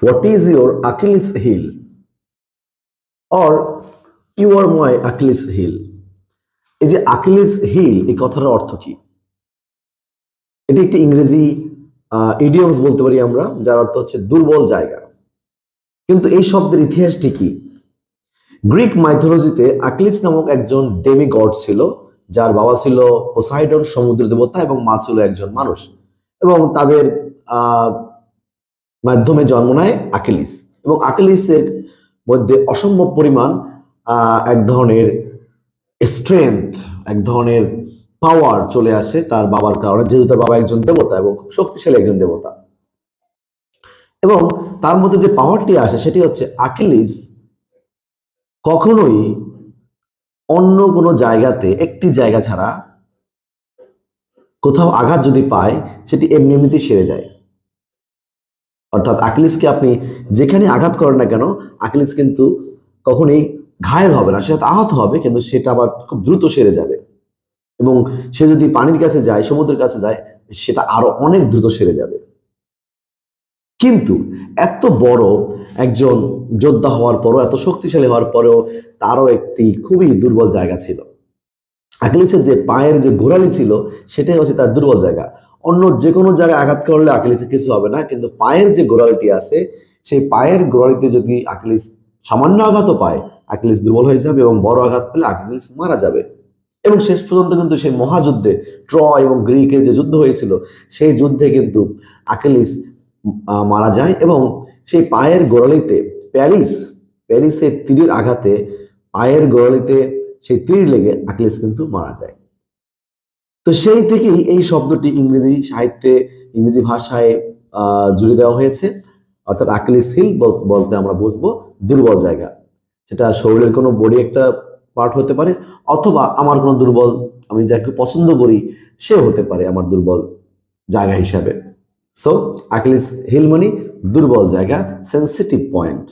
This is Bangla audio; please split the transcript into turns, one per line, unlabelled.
What is your Achilles heel? Or you are my Achilles heel? এই যে আকিলিস হিল এই কথার অর্থ কি? এটি একটি ইংরেজি ইডিয়মস বলতে পারি আমরা, যার অর্থ হচ্ছে দুর্বল জায়গা। কিন্তু এই শব্দের ইতিহাসটি কি? গ্রিক মাইথোলজিতে আকিলিস নামক একজন ডেমিগড ছিল, যার বাবা ছিল পোসাইডন সমুদ্র দেবতা এবং মা ছিল একজন মানুষ, এবং তাদের মাধ্যমে জন্ম নেয় আকিলিস। এবং আকিলিসের মধ্যে অসম্ভব পরিমাণ এক ধরনের স্ট্রেংথ, এক ধরনের পাওয়ার চলে আসে তার বাবার কারণে, যেহেতু তার বাবা একজন দেবতা এবং খুব শক্তিশালী একজন দেবতা। এবং তার মধ্যে যে পাওয়ারটি আসে সেটি হচ্ছে আকিলিস কখনোই অন্য কোনো জায়গাতে, একটি জায়গা ছাড়া কোথাও আঘাত যদি পায় সেটি এমনিতেই সেরে যায়। অর্থাৎ আকিলিসকে আপনি যেখানে আঘাত করেন না কেন, আকিলিস কিন্তু কখনোই ঘায়েল হবে না, সে আহত হবে কিন্তু সেটা আবার খুব দ্রুত সেরে যাবে। এবং সে যদি পানির কাছে যায়, সমুদ্রের কাছে যায়, সেটা আরো অনেক দ্রুত সেরে যাবে। কিন্তু এত বড় একজন যোদ্ধা হওয়ার পরও, এত শক্তিশালী হওয়ার পরেও তারও একটি খুবই দুর্বল জায়গা ছিল। আকিলিসের যে পায়ের যে গোড়ালি ছিল সেটাই হচ্ছে তার দুর্বল জায়গা। অন্য যে কোনো জায়গায় আঘাত করলে আকিলিসের কিছু হবে না, কিন্তু পায়ের যে গোড়ালিটি আছে সেই পায়ের গোড়ালিতে যদি আকিলিস সামান্য আঘাতও পায়, আকিলিস দুর্বল হয়ে যাবে এবং বড় আঘাত পেলে আকিলিস মারা যাবে। এবং শেষ পর্যন্ত কিন্তু সেই মহাযুদ্ধে, ট্রয় এবং গ্রিকের যে যুদ্ধ হয়েছিল, সেই যুদ্ধে কিন্তু আকিলিস মারা যায় এবং সেই পায়ের গোড়ালিতে প্যারিসের তীরের আঘাতে পায়ের গোড়ালিতে সেই তীর লেগে আকিলিস কিন্তু মারা যায়। তো সেই থেকেই এই শব্দটি ইংরেজি সাহিত্যে, ইংরেজি ভাষায় জুড়ে দেওয়া হয়েছে। অর্থাৎ আকিলিস হিল বলতে আমরা বুঝবো দুর্বল জায়গা। সেটা শরীরের কোনো বডি একটা পার্ট হতে পারে, অথবা আমার কোনো দুর্বল, আমি যাকে পছন্দ করি সে হতে পারে আমার দুর্বল জায়গা হিসাবে। সো আকিলিস হিল মানে দুর্বল জায়গা, সেন্সিটিভ পয়েন্ট।